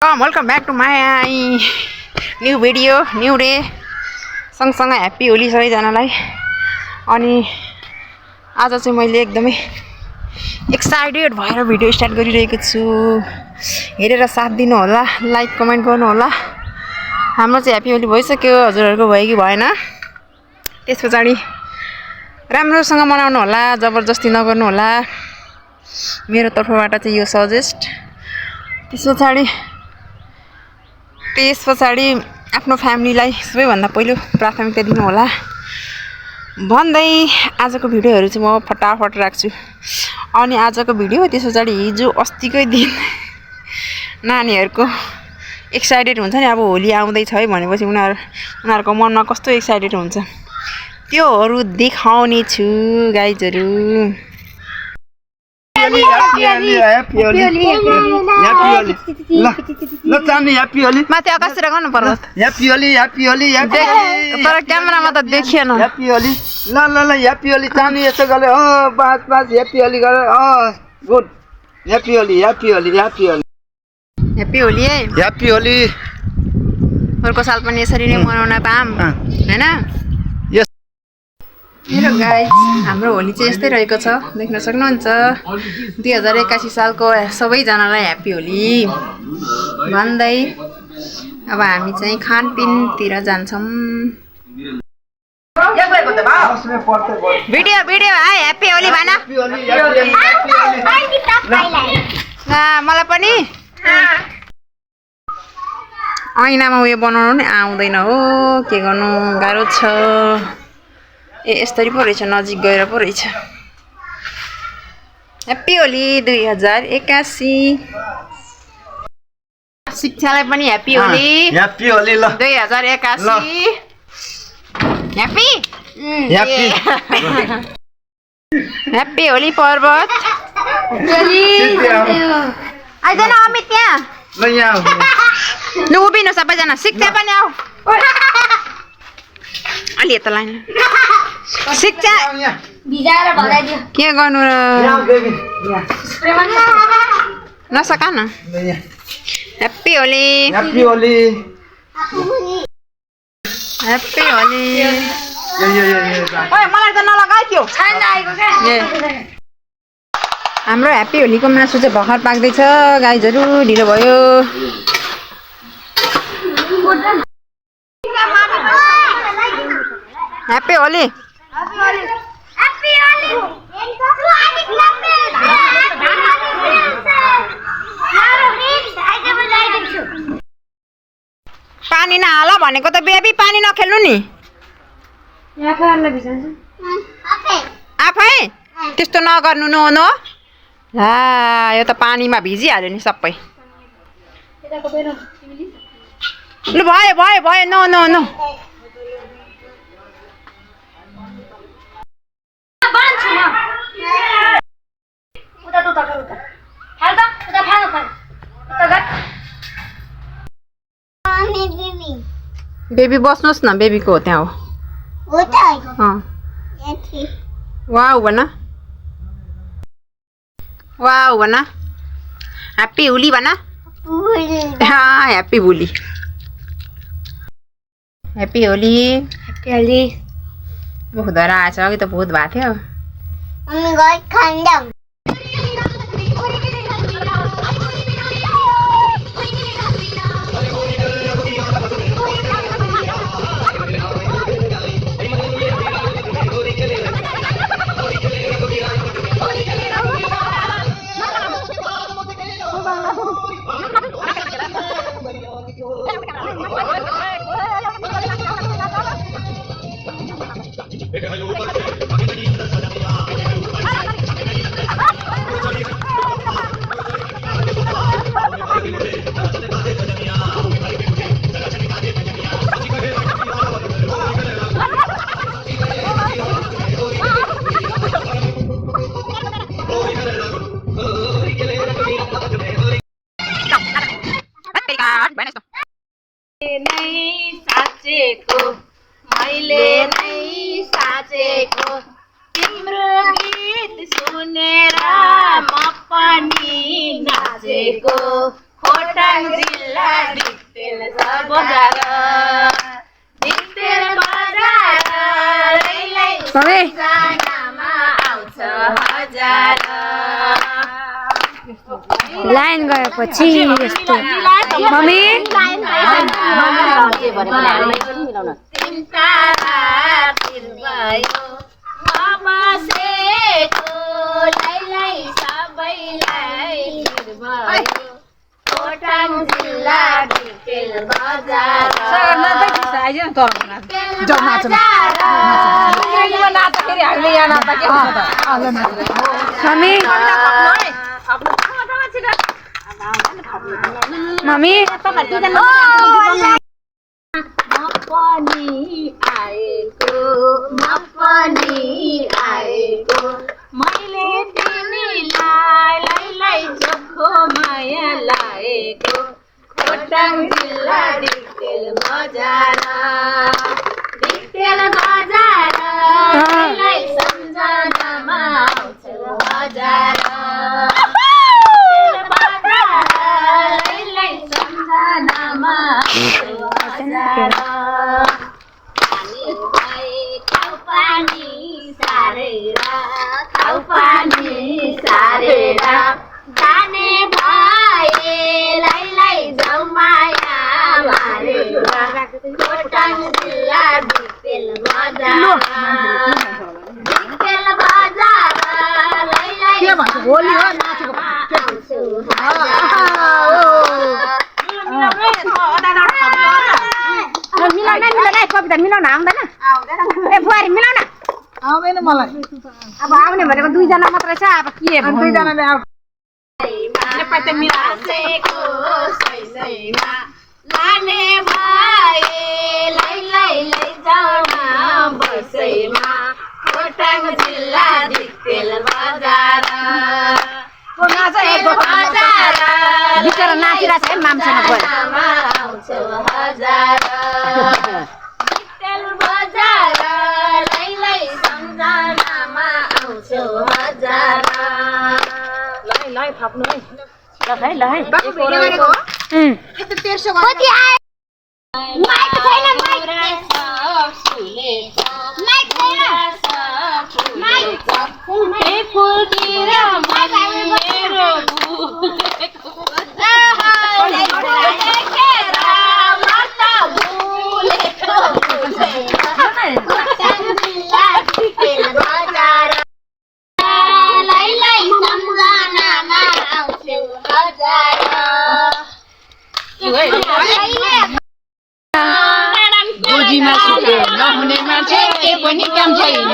Welcome back to my new video new day सँगसँगै happy Holi सबैजनालाई। अनि आज चाहिँ मैले एकदमै एक्साइटेड भएर भिडियो स्टार्ट गरिरहेको छु। हेरेर साथ दिनु होला, लाइक कमेन्ट गर्नु होला। हाम्रो चाहिँ ह्याप्पी होली भइसक्यो, हजुरहरूको भयो कि भएन? त्यस पछाडि राम्रोसँग मनाउनु होला, जबरजस्ती नगर्नु होला, मेरो तर्फबाट चाहिँ यो सजेस्ट। त्यस पछाडि आफ्नो फ्यामिलीलाई सबैभन्दा पहिलो प्राथमिकता दिनु होला भन्दै आजको भिडियोहरू चाहिँ म फटाफट राख्छु। अनि आजको भिडियो त्यस पछाडि हिजो अस्तिकै दिन नानीहरूको एक्साइटेड हुन्छ नि, अब होली आउँदैछ है भनेपछि उनीहरूको मनमा कस्तो एक्साइटेड हुन्छ त्योहरू देखाउने छु गाइजहरू। माथि आकाशतिर गर्नु पर्छ तर क्यामेरामा त देखिएन। ल ह्याप्पी होली चाँदी यसो गरे बस ह्याप्पी होली गरे good happy Holi happy Holi happy Holi happy Holi है, ह्याप्पी होली। अर्को साल पनि यसरी नै मनाउन पाऊँ हैन। हेलो गाइज, हाम्रो होली चाहिँ यस्तै रहेको छ, देख्न सक्नुहुन्छ। 2081 सालको सबैजनालाई ह्याप्पी होली भन्दै अब हामी चाहिँ खानपिनतिर जान्छौँ। भिडियो भिडियो है, ह्याप्पी होली भन। मलाई पनि ऐनामा उयो बनाउनु नि आउँदैन हो, के गर्नु गाह्रो छ। यस्तरी पो रहेछ, नजिक गएर पो रहेछ। ह्याप्पी होली 2081। शिक्षालाई पनि ह्याप्पी होली, ह्याप्पी होली ल 2081। ह्याप्पी ह्याप्पी होली पर्वत। आइदैन अमित त्यहाँ ल यहाँ लु उभिनु सबैजना, शिक्षा पनि आऊ अलि यता लाइन। शिक्षा के गर्नु र नसका न। Happy Holi happy Holi happy Holi. मलाई त नलगाइ त्यो हाम्रो ह्याप्पी होलीको मासु चाहिँ भर्खर पाक्दैछ गाइजहरू, ढिलो भयो। ह्याप्पी होली पानी नहाल भनेको त बेबी, पानी नखेल्नु नि आफै। त्यस्तो नगर्नु नो नो। ला यो त पानीमा भिजिहाल्यो नि सबै। लु भयो भयो भयो, नो नो नो। बेबी बस्नुहोस् न, बेबीको हो त्यहाँ हो। वाउ भन, वाउ भन, ह्याप्पी होली भन। Happy Holi happy Holi happy Holi. भुधर आएछ, अघि त भूत भएको थियो। मैले नै साँचेको तिम्रो गीत सुनेर म पनि नाचेको। खोट खोटाङ जिल्ला दिक्तेल बजार मम्मी जानामा आउँछ हजार लाइन गएपछि यस्तो मम्मी तिनका रातिर भयो बसेको लाई सबैलाई भयो खोटाङ जिल्ला दिक्तेल बजार मम्मी म पनि आएको मैले तिमीलाई चोखो माया लाएको खोटाङ जिल्ला दिक्तेल बजार सम्झनामा आउँछ हजार सम्झनामा खाउ पानी सारेर जाने भएलाई जाउ माया मारेर खोटाङ जिल्ला दिक्तेल बजार कविता मिलाउन आउँदैन ए बुहारी मिलाउन आउँदैन मलाई अब आउने भनेको 2 जना मात्रै छ अब के भन्नु 2 जनाले लाने भएलाई जाउन बसैमा खोटाङ जिल्ला दिक्तेल बजार बिचरा नाचिरहेको छ है मामसँग गएर आउँछ हजार दिक्तेल बजार सम्झनामा आउँछ हजार ल है गोजीमा सुत्यो नहुने मान्छे के पनि काम छैन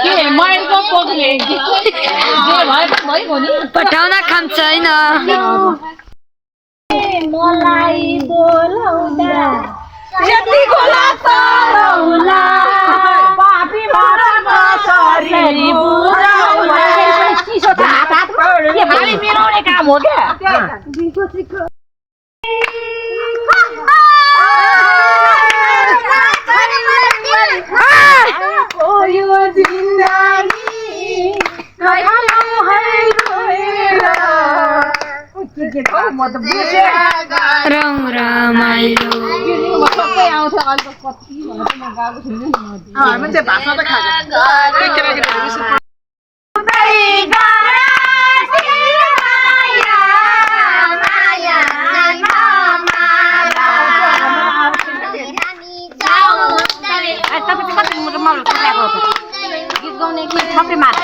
के मरेको पोख्ने जे भए पनि भयो नि पठाउन काम छैन मलाई बोलाउँदा यति गोला तलाउला पापी माछाको शरीर बुझाउला चिसो छ हात के भारी मिलाउने काम हो क्या यो जिन्दगी नखाऊ है रोएर म त बुझे रङ रमाइलो सबै आउँछ अहिले त कति भनेर म गएको छैन मान्छे भाषा त खान्छ गीत गाउने कि छपे मार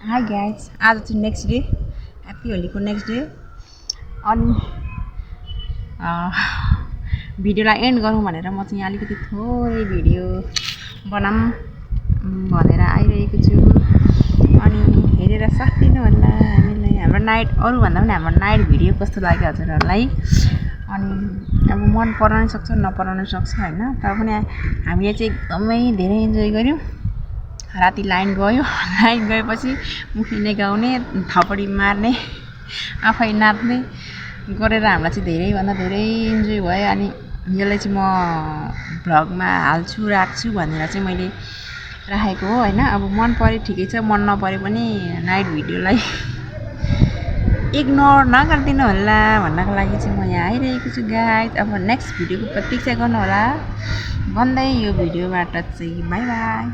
हाई गाइज आज चाहिँ नेक्स्ट डे ह्याप्पी होलीको नेक्स्ट डे अनि भिडियोलाई एन्ड गरौँ भनेर म चाहिँ अलिकति थोरै भिडियो बनाऊँ भनेर आइरहेको छु अनि हेरेर साथ दिनु होला हामीलाई। हाम्रो नाइट अरूभन्दा पनि हाम्रो नाइट भिडियो कस्तो लाग्यो हजुरहरूलाई। अनि अब मन पराउन सक्छ नपराउन सक्छ होइन, तर पनि हामीले चाहिँ एकदमै धेरै इन्जोय गऱ्यौँ। राति लाइन गयो, लाइन गएपछि मुखिने गाउने थपडी मार्ने आफै नाच्ने गरेर हामीलाई चाहिँ धेरैभन्दा धेरै इन्जोय भयो। अनि यसलाई चाहिँ म भ्लगमा हाल्छु राख्छु भनेर चाहिँ मैले राखेको हो होइन। अब मन पऱ्यो ठिकै छ, मन नपऱ्यो पनि नाइट भिडियोलाई इग्नोर नगरिदिनु होला भन्नको लागि चाहिँ म यहाँ आइरहेको छु गाइज। अब नेक्स्ट भिडियोको प्रतीक्षा गर्नु होला भन्दै यो भिडियोबाट चाहिँ बाई बाई।